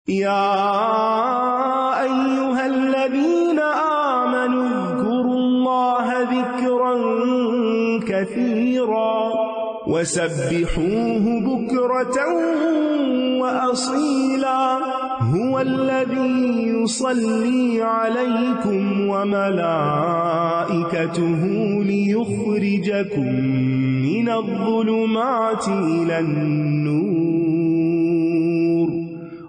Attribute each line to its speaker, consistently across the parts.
Speaker 1: يا أيها الذين آمنوا اذكروا الله ذكرا كثيرا وسبحوه بكرة وأصيلا هو الذي يصلي عليكم وملائكته ليخرجكم من الظلمات إلى النور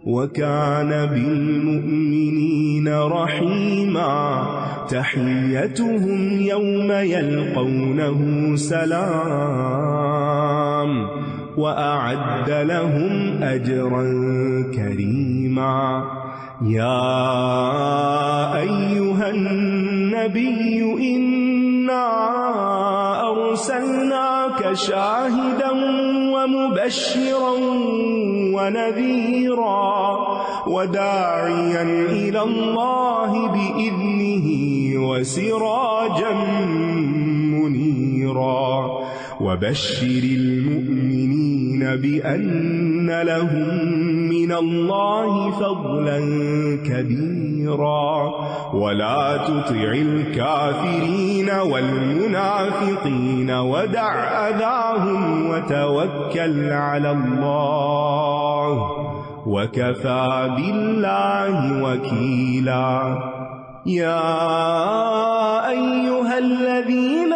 Speaker 1: وكان بالمؤمنين رحيما تحيتهم يوم يلقونه سلام وأعد لهم أجرا كريما يا أيها النبي إنا أرسلناك شاهدا ومبشرا ونذيرا وداعيا إلى الله بإذنه وسراجا منيرا وبشر المؤمنين بأن لهم من الله فضلا كبيرا ولا تطع الكافرين والمنافقين ودع أذاهم وتوكل على الله وكفى بالله وكيلا يا أيها الذين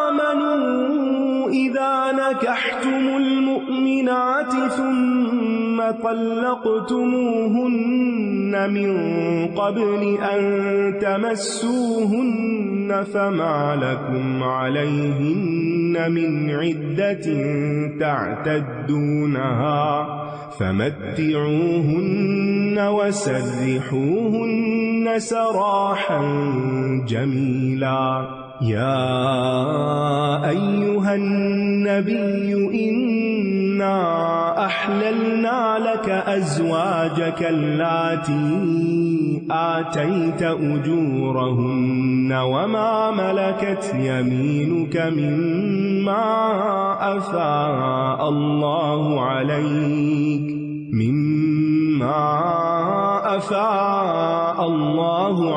Speaker 1: آمنوا إذا نكحتم المؤمنات ثم طلقتموهن من قبل أن تمسوهن فما لكم عليهن من عدة تعتدونها فمتعوهن وسرحوهن سراحا جميلا يا أيها النبي إنا أحللنا لك أزواجك اللاتي آتيت أجورهن وما ملكت يمينك مما أفاء الله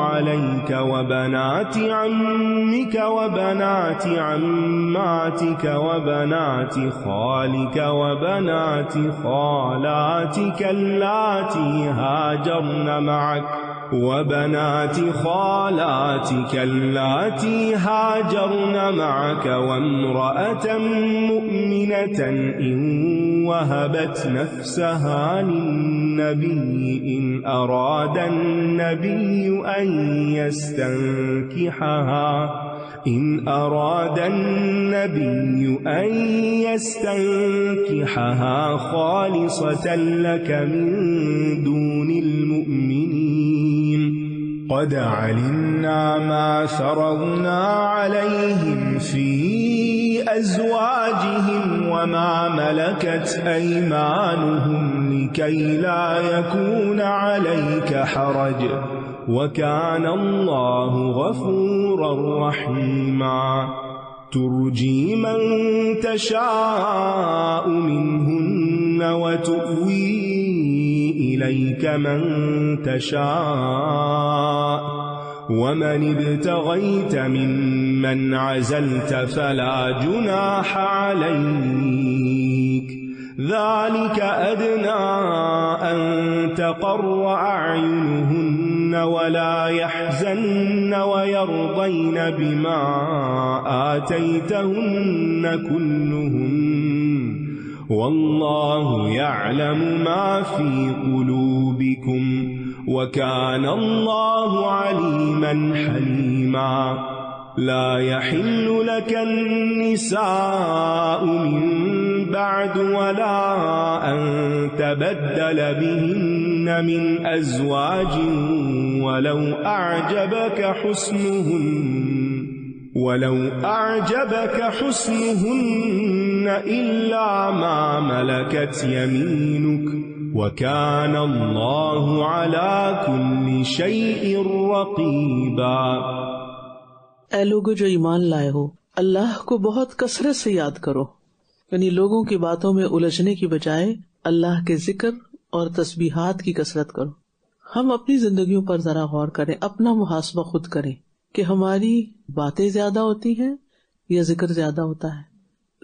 Speaker 1: عليك وبنات عمك وبنات عماتك وبنات خالك وبنات خالاتك اللاتي هاجرن معك وبنات خالاتك اللاتي هاجرن معك وامرأة مؤمنة إن وهبت نفسها للنبي إن أراد النبي أن يستنكحها خالصة لك من دون المؤمنين قد علمنا ما فرضنا عليهم في أزواجهم وما ملكت أيمانهم لكي لا يكون عليك حرج وكان الله غفورا رحيما ترجي من تشاء منهن وتؤوي إليك من تشاء ومن ابتغيت ممن عزلت فلا جناح عليك ذلك أدنى أن تقر أعينهن ولا يحزن ويرضين بما آتيتهن كلهن والله يعلم ما في قلوبكم وكان الله عليما حليما لا يحل لك النساء من بعد ولا أن تبدل بهن من أزواج ولو أعجبك حسنهن إلا ما ملكت يمينك وكان الله على كل شيء رقيبا۔
Speaker 2: اے لوگو جو ایمان لائے ہو، اللہ کو بہت کثرت سے یاد کرو، یعنی لوگوں کی باتوں میں الجھنے کی بجائے اللہ کے ذکر اور تسبیحات کی کثرت کرو. ہم اپنی زندگیوں پر ذرا غور کریں، اپنا محاسبہ خود کریں کہ ہماری باتیں زیادہ ہوتی ہیں یا ذکر زیادہ ہوتا ہے.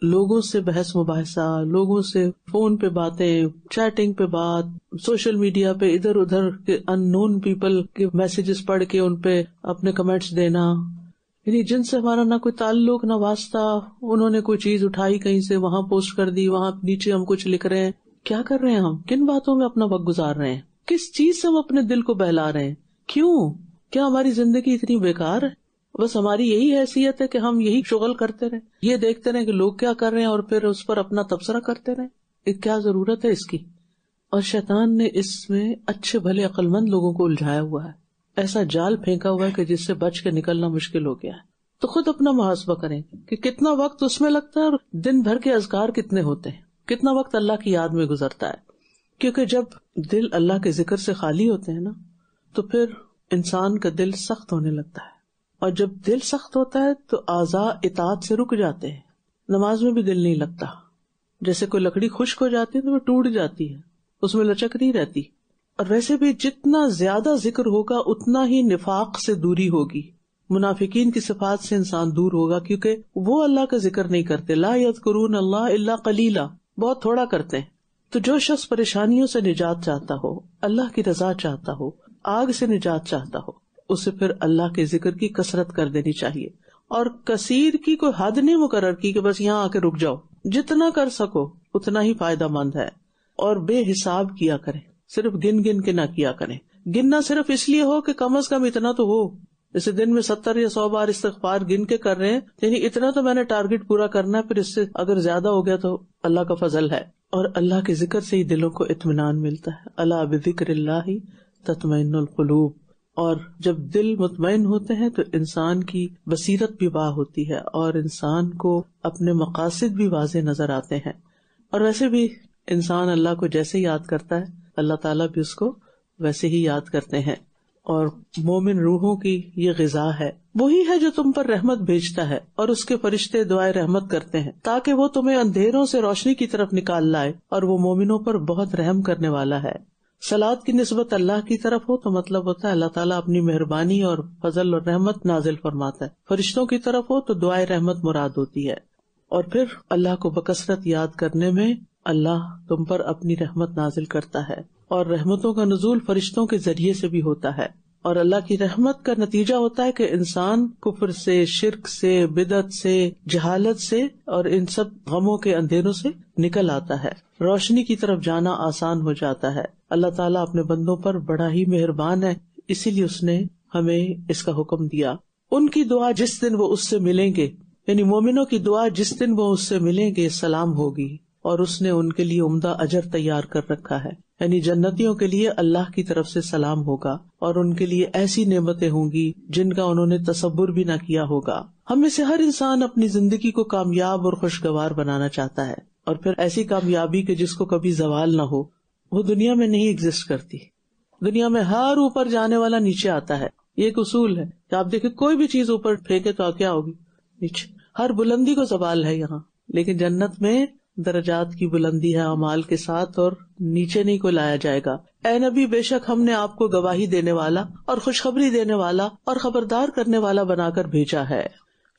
Speaker 2: لوگوں سے بحث مباحثہ، لوگوں سے فون پہ باتیں، چیٹنگ پہ بات، سوشل میڈیا پہ ادھر ادھر کے ان نون پیپل کے میسیجز پڑھ کے ان پہ اپنے کمنٹس دینا، یعنی جن سے ہمارا نہ کوئی تعلق نہ واسطہ، انہوں نے کوئی چیز اٹھائی کہیں سے وہاں پوسٹ کر دی، وہاں نیچے ہم کچھ لکھ رہے ہیں. کیا کر رہے ہیں ہم؟ کن باتوں میں اپنا وقت گزار رہے ہیں؟ کس چیز سے ہم اپنے دل کو بہلا رہے ہیں؟ کیوں؟ کیا ہماری زندگی اتنی بیکار ہے؟ بس ہماری یہی حیثیت ہے کہ ہم یہی شغل کرتے رہیں، یہ دیکھتے رہیں کہ لوگ کیا کر رہے ہیں اور پھر اس پر اپنا تبصرہ کرتے رہیں؟ کیا ضرورت ہے اس کی؟ اور شیطان نے اس میں اچھے بھلے عقل مند لوگوں کو الجھایا ہوا ہے، ایسا جال پھینکا ہوا ہے کہ جس سے بچ کے نکلنا مشکل ہو گیا ہے. تو خود اپنا محاسبہ کریں کہ کتنا وقت اس میں لگتا ہے اور دن بھر کے اذکار کتنے ہوتے ہیں، کتنا وقت اللہ کی یاد میں گزرتا ہے. کیونکہ جب دل اللہ کے ذکر سے خالی ہوتے ہیں نا تو پھر انسان کا دل سخت ہونے لگتا ہے، اور جب دل سخت ہوتا ہے تو اعضاء اطاعت سے رک جاتے ہیں. نماز میں بھی دل نہیں لگتا، جیسے کوئی لکڑی خشک ہو جاتی ہے تو وہ ٹوٹ جاتی ہے، اس میں لچک نہیں رہتی. اور ویسے بھی جتنا زیادہ ذکر ہوگا اتنا ہی نفاق سے دوری ہوگی، منافقین کی صفات سے انسان دور ہوگا، کیونکہ وہ اللہ کا ذکر نہیں کرتے. لا یذکرون اللہ الا قلیلا، بہت تھوڑا کرتے ہیں. تو جو شخص پریشانیوں سے نجات چاہتا ہو، اللہ کی رضا چاہتا ہو، آگ سے نجات چاہتا ہو، اسے پھر اللہ کے ذکر کی کثرت کر دینی چاہیے. اور کثیر کی کوئی حد نہیں مقرر کی کہ بس یہاں آ کے رک جاؤ، جتنا کر سکو اتنا ہی فائدہ مند ہے. اور بے حساب کیا کریں، صرف گن گن کے نہ کیا کریں. گننا صرف اس لیے ہو کہ کم از کم اتنا تو ہو، جیسے دن میں 70 یا 100 بار استغفار گن کے کر رہے ہیں، یعنی اتنا تو میں نے ٹارگٹ پورا کرنا ہے، پھر اس سے اگر زیادہ ہو گیا تو اللہ کا فضل ہے. اور اللہ کے ذکر سے ہی دلوں کو اطمینان ملتا ہے. الا بذکر اللہ تطمئن القلوب. اور جب دل مطمئن ہوتے ہیں تو انسان کی بصیرت بھی واضح ہوتی ہے اور انسان کو اپنے مقاصد بھی واضح نظر آتے ہیں. اور ویسے بھی انسان اللہ کو جیسے یاد کرتا ہے اللہ تعالیٰ بھی اس کو ویسے ہی یاد کرتے ہیں. اور مومن روحوں کی یہ غذا ہے، وہی ہے جو تم پر رحمت بھیجتا ہے اور اس کے فرشتے دعائے رحمت کرتے ہیں تاکہ وہ تمہیں اندھیروں سے روشنی کی طرف نکال لائے، اور وہ مومنوں پر بہت رحم کرنے والا ہے. صلاۃ کی نسبت اللہ کی طرف ہو تو مطلب ہوتا ہے اللہ تعالیٰ اپنی مہربانی اور فضل اور رحمت نازل فرماتا ہے. فرشتوں کی طرف ہو تو دعائے رحمت مراد ہوتی ہے. اور پھر اللہ کو بکثرت یاد کرنے میں اللہ تم پر اپنی رحمت نازل کرتا ہے، اور رحمتوں کا نزول فرشتوں کے ذریعے سے بھی ہوتا ہے. اور اللہ کی رحمت کا نتیجہ ہوتا ہے کہ انسان کفر سے، شرک سے، بدعت سے، جہالت سے اور ان سب غموں کے اندھیروں سے نکل آتا ہے، روشنی کی طرف جانا آسان ہو جاتا ہے. اللہ تعالیٰ اپنے بندوں پر بڑا ہی مہربان ہے، اسی لیے اس نے ہمیں اس کا حکم دیا. ان کی دعا جس دن وہ اس سے ملیں گے، یعنی مومنوں کی دعا جس دن وہ اس سے ملیں گے سلام ہوگی، اور اس نے ان کے لیے عمدہ اجر تیار کر رکھا ہے. یعنی جنتیوں کے لیے اللہ کی طرف سے سلام ہوگا اور ان کے لیے ایسی نعمتیں ہوں گی جن کا انہوں نے تصور بھی نہ کیا ہوگا. ہم میں سے ہر انسان اپنی زندگی کو کامیاب اور خوشگوار بنانا چاہتا ہے، اور پھر ایسی کامیابی کہ جس کو کبھی زوال نہ ہو. وہ دنیا میں نہیں ایگزسٹ کرتی. دنیا میں ہر اوپر جانے والا نیچے آتا ہے. یہ ایک اصول ہے کہ آپ دیکھیں کوئی بھی چیز اوپر پھینکے تو کیا ہوگی؟ نیچے. ہر بلندی کو زوال ہے یہاں، لیکن جنت میں درجات کی بلندی ہے اعمال کے ساتھ، اور نیچے نہیں کو لایا جائے گا. اے نبی، بے شک ہم نے آپ کو گواہی دینے والا اور خوشخبری دینے والا اور خبردار کرنے والا بنا کر بھیجا ہے.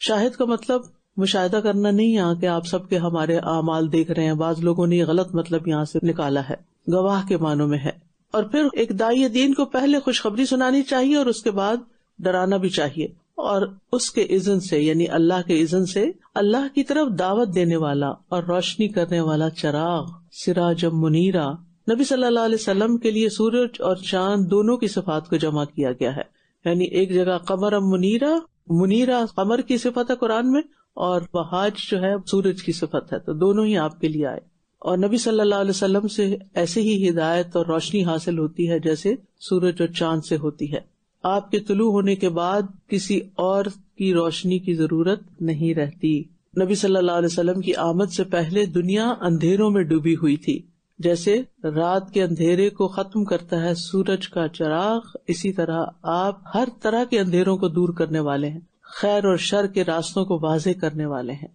Speaker 2: شاہد کا مطلب مشاہدہ کرنا نہیں یہاں کہ آپ سب کے ہمارے اعمال دیکھ رہے ہیں. بعض لوگوں نے یہ غلط مطلب یہاں سے نکالا ہے، گواہ کے معنوں میں ہے. اور پھر ایک داعی دین کو پہلے خوشخبری سنانی چاہیے اور اس کے بعد ڈرانا بھی چاہیے، اور اس کے اذن سے، یعنی اللہ کے اذن سے، اللہ کی طرف دعوت دینے والا اور روشنی کرنے والا چراغ، سراج منیرا. نبی صلی اللہ علیہ وسلم کے لیے سورج اور چاند دونوں کی صفات کو جمع کیا گیا ہے. یعنی ایک جگہ قمر منیرا، منیرا قمر کی صفت ہے قرآن میں، اور وہاج جو ہے سورج کی صفت ہے، تو دونوں ہی آپ کے لیے آئے. اور نبی صلی اللہ علیہ وسلم سے ایسے ہی ہدایت اور روشنی حاصل ہوتی ہے جیسے سورج اور چاند سے ہوتی ہے. آپ کے طلوع ہونے کے بعد کسی اور کی روشنی کی ضرورت نہیں رہتی. نبی صلی اللہ علیہ وسلم کی آمد سے پہلے دنیا اندھیروں میں ڈوبی ہوئی تھی. جیسے رات کے اندھیرے کو ختم کرتا ہے سورج کا چراغ، اسی طرح آپ ہر طرح کے اندھیروں کو دور کرنے والے ہیں، خیر اور شر کے راستوں کو واضح کرنے والے ہیں.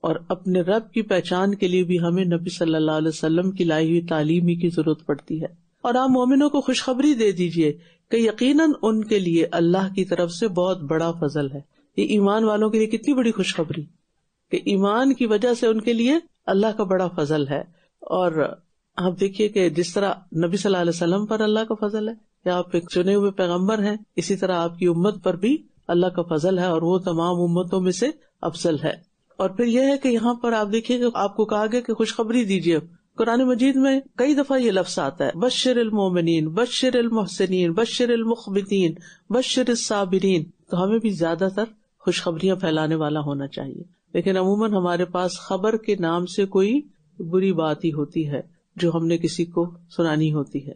Speaker 2: اور اپنے رب کی پہچان کے لیے بھی ہمیں نبی صلی اللہ علیہ وسلم کی لائی ہوئی تعلیم ہی کی ضرورت پڑتی ہے. اور آپ مومنوں کو خوشخبری دے دیجئے کہ یقیناً ان کے لیے اللہ کی طرف سے بہت بڑا فضل ہے. یہ ایمان والوں کے لیے کتنی بڑی خوشخبری کہ ایمان کی وجہ سے ان کے لیے اللہ کا بڑا فضل ہے. اور آپ دیکھیے کہ جس طرح نبی صلی اللہ علیہ وسلم پر اللہ کا فضل ہے کہ آپ ایک چنے ہوئے پیغمبر ہیں، اسی طرح آپ کی امت پر بھی اللہ کا فضل ہے اور وہ تمام امتوں میں سے افضل ہے. اور پھر یہ ہے کہ یہاں پر آپ دیکھیے کہ آپ کو کہا گیا کہ خوشخبری دیجیے. قرآن مجید میں کئی دفعہ یہ لفظ آتا ہے، بشر المومنین، بشر المحسنین، بشر المخبتین، بشر الصابرین. تو ہمیں بھی زیادہ تر خوشخبریاں پھیلانے والا ہونا چاہیے. لیکن عموماً ہمارے پاس خبر کے نام سے کوئی بری بات ہی ہوتی ہے جو ہم نے کسی کو سنانی ہوتی ہے.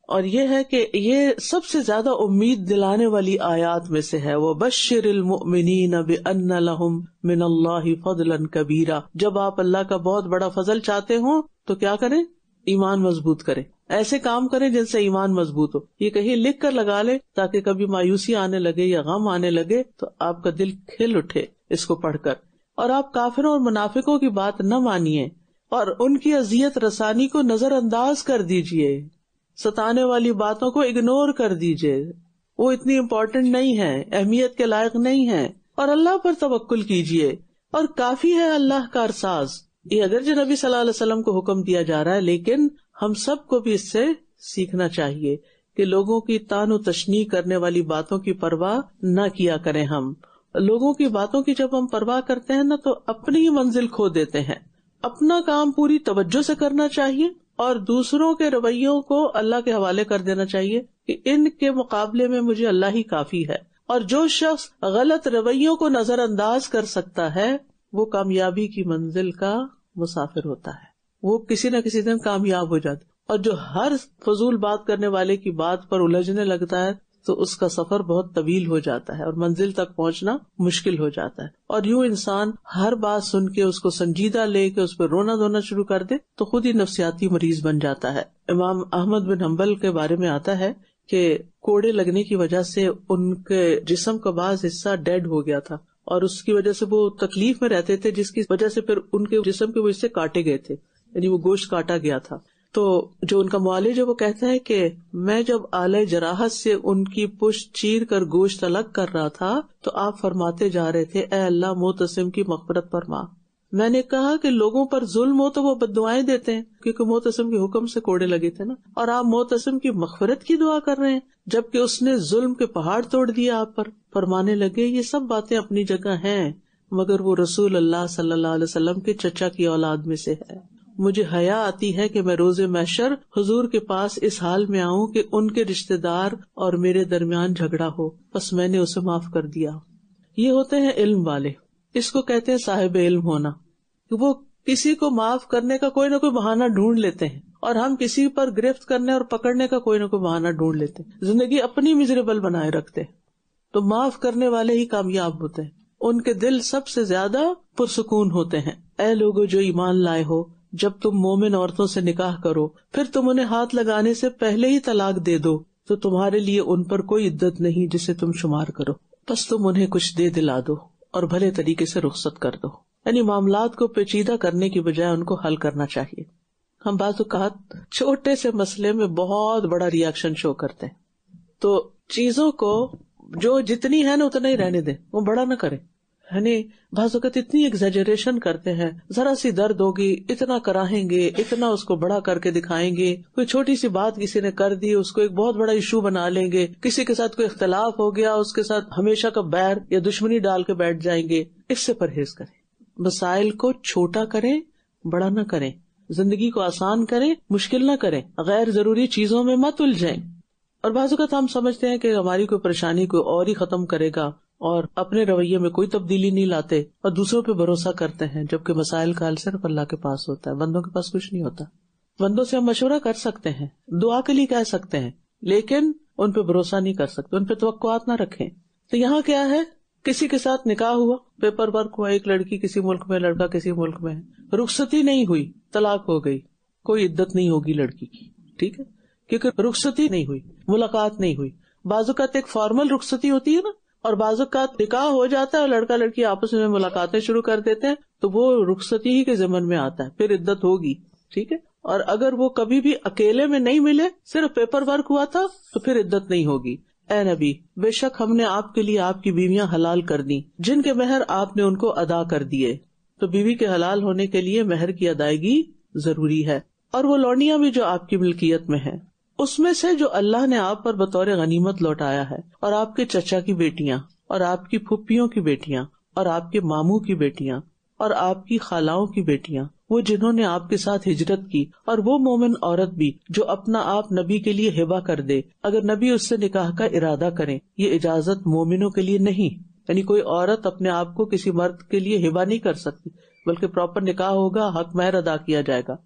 Speaker 2: اور یہ ہے کہ یہ سب سے زیادہ امید دلانے والی آیات میں سے ہے، وہ بشر المؤمنین بان لہم من اللہ فضلا کبیرا. جب آپ اللہ کا بہت بڑا فضل چاہتے ہوں تو کیا کریں؟ ایمان مضبوط کریں، ایسے کام کریں جن سے ایمان مضبوط ہو. یہ کہیں لکھ کر لگا لے تاکہ کبھی مایوسی آنے لگے یا غم آنے لگے تو آپ کا دل کھل اٹھے اس کو پڑھ کر. اور آپ کافروں اور منافقوں کی بات نہ مانیے اور ان کی اذیت رسانی کو نظر انداز کر دیجئے، ستانے والی باتوں کو اگنور کر دیجئے. وہ اتنی امپورٹنٹ نہیں ہے، اہمیت کے لائق نہیں ہے. اور اللہ پر توکل کیجئے اور کافی ہے اللہ کا ارساز. یہ اگرچہ نبی صلی اللہ علیہ وسلم کو حکم دیا جا رہا ہے، لیکن ہم سب کو بھی اس سے سیکھنا چاہیے کہ لوگوں کی تان و تشنیع کرنے والی باتوں کی پرواہ نہ کیا کریں. ہم لوگوں کی باتوں کی جب ہم پرواہ کرتے ہیں نا تو اپنی ہی منزل کھو دیتے ہیں. اپنا کام پوری توجہ سے کرنا چاہیے اور دوسروں کے رویوں کو اللہ کے حوالے کر دینا چاہیے کہ ان کے مقابلے میں مجھے اللہ ہی کافی ہے. اور جو شخص غلط رویوں کو نظر انداز کر سکتا ہے وہ کامیابی کی منزل کا مسافر ہوتا ہے، وہ کسی نہ کسی دن کامیاب ہو جاتا ہے. اور جو ہر فضول بات کرنے والے کی بات پر الجھنے لگتا ہے تو اس کا سفر بہت طویل ہو جاتا ہے اور منزل تک پہنچنا مشکل ہو جاتا ہے. اور یوں انسان ہر بات سن کے اس کو سنجیدہ لے کے اس پہ رونا دھونا شروع کر دے تو خود ہی نفسیاتی مریض بن جاتا ہے. امام احمد بن حنبل کے بارے میں آتا ہے کہ کوڑے لگنے کی وجہ سے ان کے جسم کا بعض حصہ ڈیڈ ہو گیا تھا اور اس کی وجہ سے وہ تکلیف میں رہتے تھے، جس کی وجہ سے پھر ان کے جسم کے وہ حصے کاٹے گئے تھے، یعنی وہ گوشت کاٹا گیا تھا. تو جو ان کا معالج ہے وہ کہتا ہے کہ میں جب آلے جراحت سے ان کی پشت چیر کر گوشت الگ کر رہا تھا تو آپ فرماتے جا رہے تھے، اے اللہ معتصم کی مغفرت فرما. میں نے کہا کہ لوگوں پر ظلم ہو تو وہ بددعائیں دیتے ہیں کیونکہ معتصم کے حکم سے کوڑے لگے تھے نا، اور آپ معتصم کی مغفرت کی دعا کر رہے ہیں جبکہ اس نے ظلم کے پہاڑ توڑ دیا آپ پر. فرمانے لگے یہ سب باتیں اپنی جگہ ہیں مگر وہ رسول اللہ صلی اللہ علیہ وسلم کے چچا کی اولاد میں سے ہے. مجھے حیا آتی ہے کہ میں روز محشر حضور کے پاس اس حال میں آؤں کہ ان کے رشتہ دار اور میرے درمیان جھگڑا ہو، بس میں نے اسے معاف کر دیا. یہ ہوتے ہیں علم والے، اس کو کہتے ہیں صاحب علم ہونا. وہ کسی کو معاف کرنے کا کوئی نہ کوئی بہانہ ڈھونڈ لیتے ہیں اور ہم کسی پر گرفت کرنے اور پکڑنے کا کوئی نہ کوئی بہانہ ڈھونڈ لیتے ہیں، زندگی اپنی میزریبل بنائے رکھتے ہیں. تو معاف کرنے والے ہی کامیاب ہوتے ہیں، ان کے دل سب سے زیادہ پرسکون ہوتے ہیں. اے لوگو جو ایمان لائے ہو، جب تم مومن عورتوں سے نکاح کرو پھر تم انہیں ہاتھ لگانے سے پہلے ہی طلاق دے دو تو تمہارے لیے ان پر کوئی عدت نہیں جسے تم شمار کرو، بس تم انہیں کچھ دے دلا دو اور بھلے طریقے سے رخصت کر دو. یعنی معاملات کو پیچیدہ کرنے کی بجائے ان کو حل کرنا چاہیے. ہم بعض اوقات چھوٹے سے مسئلے میں بہت بڑا ری ایکشن شو کرتے ہیں، تو چیزوں کو جو جتنی ہے نا اتنا ہی رہنے دیں، وہ بڑا نہ کریں. یعنی بعض اوقات اتنی ایگزیجریشن کرتے ہیں، ذرا سی درد ہوگی اتنا کراہیں گے، اتنا اس کو بڑا کر کے دکھائیں گے. کوئی چھوٹی سی بات کسی نے کر دی اس کو ایک بہت بڑا ایشو بنا لیں گے. کسی کے ساتھ کوئی اختلاف ہو گیا اس کے ساتھ ہمیشہ کا بیر یا دشمنی ڈال کے بیٹھ جائیں گے. اس سے پرہیز کریں، مسائل کو چھوٹا کریں، بڑا نہ کریں. زندگی کو آسان کریں، مشکل نہ کریں. غیر ضروری چیزوں میں مت الجھیں. اور بعض اوقات ہم سمجھتے ہیں کہ ہماری کوئی پریشانی کوئی اور ہی ختم کرے گا اور اپنے رویے میں کوئی تبدیلی نہیں لاتے اور دوسروں پہ بھروسہ کرتے ہیں، جبکہ مسائل کا حل صرف اللہ کے پاس ہوتا ہے، بندوں کے پاس کچھ نہیں ہوتا. بندوں سے ہم مشورہ کر سکتے ہیں، دعا کے لیے کہہ سکتے ہیں، لیکن ان پہ بھروسہ نہیں کر سکتے، ان پہ توقعات نہ رکھیں. تو یہاں کیا ہے، کسی کے ساتھ نکاح ہوا، پیپر ورک ہوا، ایک لڑکی کسی ملک میں، لڑکا کسی ملک میں ہے، رخصتی نہیں ہوئی، طلاق ہو گئی، کوئی عدت نہیں ہوگی لڑکی کی، ٹھیک ہے، کیونکہ رخصتی نہیں ہوئی، ملاقات نہیں ہوئی. بعض اوقات ایک فارمل رخصتی ہوتی ہے نا، اور بعض اوقات نکاح ہو جاتا ہے اور لڑکا لڑکی آپس میں ملاقاتیں شروع کر دیتے ہیں تو وہ رخصتی ہی کے ضمن میں آتا ہے، پھر عدت ہوگی، ٹھیک ہے. اور اگر وہ کبھی بھی اکیلے میں نہیں ملے، صرف پیپر ورک ہوا تھا، تو پھر عدت نہیں ہوگی. اے نبی، بے شک ہم نے آپ کے لیے آپ کی بیویاں حلال کر دی جن کے مہر آپ نے ان کو ادا کر دیے. تو بیوی کے حلال ہونے کے لیے مہر کی ادائیگی ضروری ہے. اور وہ لونڈیاں بھی جو آپ کی ملکیت میں ہیں، اس میں سے جو اللہ نے آپ پر بطور غنیمت لوٹایا ہے، اور آپ کے چچا کی بیٹیاں، اور آپ کی پھپھیوں کی بیٹیاں، اور آپ کے ماموں کی بیٹیاں، اور آپ کی خالاؤں کی بیٹیاں، وہ جنہوں نے آپ کے ساتھ ہجرت کی، اور وہ مومن عورت بھی جو اپنا آپ نبی کے لیے ہبہ کر دے اگر نبی اس سے نکاح کا ارادہ کریں. یہ اجازت مومنوں کے لیے نہیں، یعنی کوئی عورت اپنے آپ کو کسی مرد کے لیے ہبہ نہیں کر سکتی، بلکہ پراپر نکاح ہوگا، حق مہر ادا کیا جائے گا.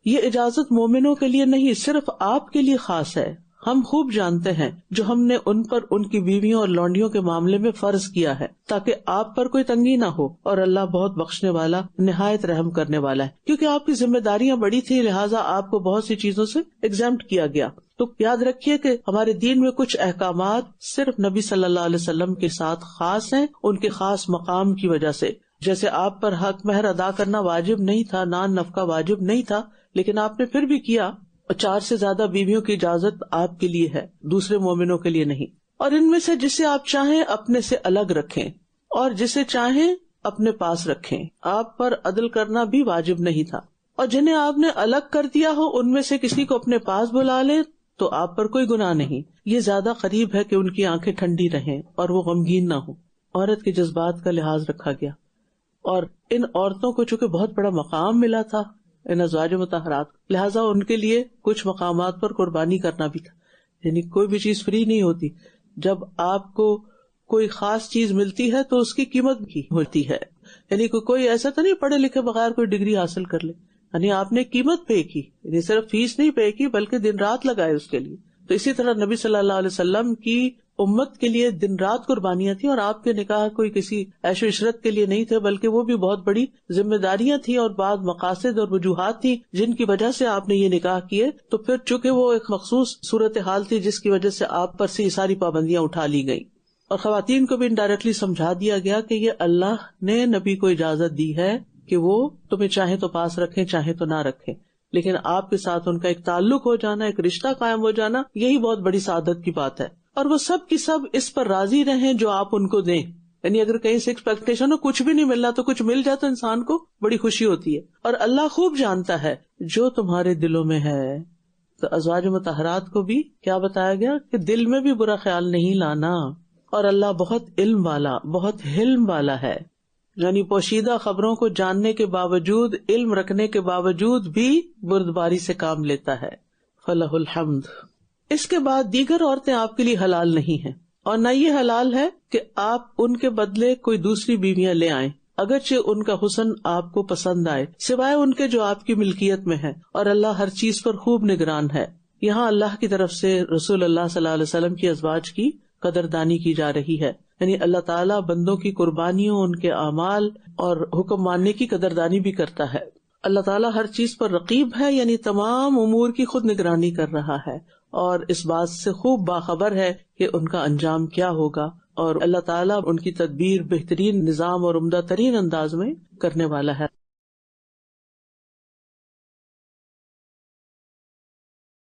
Speaker 2: یہ اجازت مومنوں کے لیے نہیں، صرف آپ کے لیے خاص ہے. ہم خوب جانتے ہیں جو ہم نے ان پر ان کی بیویوں اور لونڈیوں کے معاملے میں فرض کیا ہے، تاکہ آپ پر کوئی تنگی نہ ہو، اور اللہ بہت بخشنے والا، نہایت رحم کرنے والا ہے. کیونکہ آپ کی ذمہ داریاں بڑی تھیں، لہٰذا آپ کو بہت سی چیزوں سے ایگزمپٹ کیا گیا. تو یاد رکھیے کہ ہمارے دین میں کچھ احکامات صرف نبی صلی اللہ علیہ وسلم کے ساتھ خاص ہیں، ان کے خاص مقام کی وجہ سے. جیسے آپ پر حق مہر ادا کرنا واجب نہیں تھا، نان نفقہ واجب نہیں تھا، لیکن آپ نے پھر بھی کیا. 4 سے زیادہ بیویوں کی اجازت آپ کے لیے ہے، دوسرے مومنوں کے لیے نہیں. اور ان میں سے جسے آپ چاہیں اپنے سے الگ رکھیں، اور جسے چاہیں اپنے پاس رکھیں. آپ پر عدل کرنا بھی واجب نہیں تھا. اور جنہیں آپ نے الگ کر دیا ہو ان میں سے کسی کو اپنے پاس بلا لیں تو آپ پر کوئی گناہ نہیں. یہ زیادہ قریب ہے کہ ان کی آنکھیں ٹھنڈی رہیں اور وہ غمگین نہ ہوں. عورت کے جذبات کا لحاظ رکھا گیا، اور ان عورتوں کو چونکہ بہت بڑا مقام ملا تھا ان ازواج مطہرات، لہٰذا ان کے لیے کچھ مقامات پر قربانی کرنا بھی تھا. یعنی کوئی بھی چیز فری نہیں ہوتی. جب آپ کو کوئی خاص چیز ملتی ہے تو اس کی قیمت بھی ہوتی ہے. یعنی کوئی ایسا تو نہیں پڑھے لکھے بغیر کوئی ڈگری حاصل کر لے، یعنی آپ نے قیمت پے کی، یعنی صرف فیس نہیں پے کی بلکہ دن رات لگائے اس کے لیے. تو اسی طرح نبی صلی اللہ علیہ وسلم کی امت کے لیے دن رات قربانیاں تھیں، اور آپ کے نکاح کوئی کسی عیش و عشرت کے لیے نہیں تھے، بلکہ وہ بھی بہت بڑی ذمہ داریاں تھیں اور بعض مقاصد اور وجوہات تھی جن کی وجہ سے آپ نے یہ نکاح کیے. تو پھر چونکہ وہ ایک مخصوص صورتحال تھی جس کی وجہ سے آپ پر سے یہ ساری پابندیاں اٹھا لی گئی. اور خواتین کو بھی انڈائریکٹلی سمجھا دیا گیا کہ یہ اللہ نے نبی کو اجازت دی ہے کہ وہ تمہیں چاہے تو پاس رکھیں چاہے تو نہ رکھیں، لیکن آپ کے ساتھ ان کا ایک تعلق ہو جانا، ایک رشتہ قائم ہو جانا، یہی بہت بڑی سعادت کی بات ہے. اور وہ سب کی سب اس پر راضی رہیں جو آپ ان کو دیں. یعنی اگر کہیں سے ایکسپیکٹیشن ہو کچھ بھی نہیں مل رہا تو کچھ مل جائے تو انسان کو بڑی خوشی ہوتی ہے. اور اللہ خوب جانتا ہے جو تمہارے دلوں میں ہے. تو ازواج مطہرات کو بھی کیا بتایا گیا کہ دل میں بھی برا خیال نہیں لانا، اور اللہ بہت علم والا، بہت حلم والا ہے. یعنی پوشیدہ خبروں کو جاننے کے باوجود، علم رکھنے کے باوجود بھی بردباری سے کام لیتا ہے. فلہ الحمد. اس کے بعد دیگر عورتیں آپ کے لیے حلال نہیں ہیں، اور نہ یہ حلال ہے کہ آپ ان کے بدلے کوئی دوسری بیویاں لے آئیں، اگرچہ ان کا حسن آپ کو پسند آئے، سوائے ان کے جو آپ کی ملکیت میں ہے، اور اللہ ہر چیز پر خوب نگران ہے. یہاں اللہ کی طرف سے رسول اللہ صلی اللہ علیہ وسلم کی ازواج کی قدردانی کی جا رہی ہے. یعنی اللہ تعالیٰ بندوں کی قربانیوں، ان کے اعمال اور حکم ماننے کی قدردانی بھی کرتا ہے. اللہ تعالیٰ ہر چیز پر رقیب ہے، یعنی تمام امور کی خود نگرانی کر رہا ہے، اور اس بات سے خوب باخبر ہے کہ ان کا انجام کیا ہوگا. اور اللہ تعالیٰ ان کی تدبیر بہترین نظام اور عمدہ ترین انداز میں کرنے والا ہے.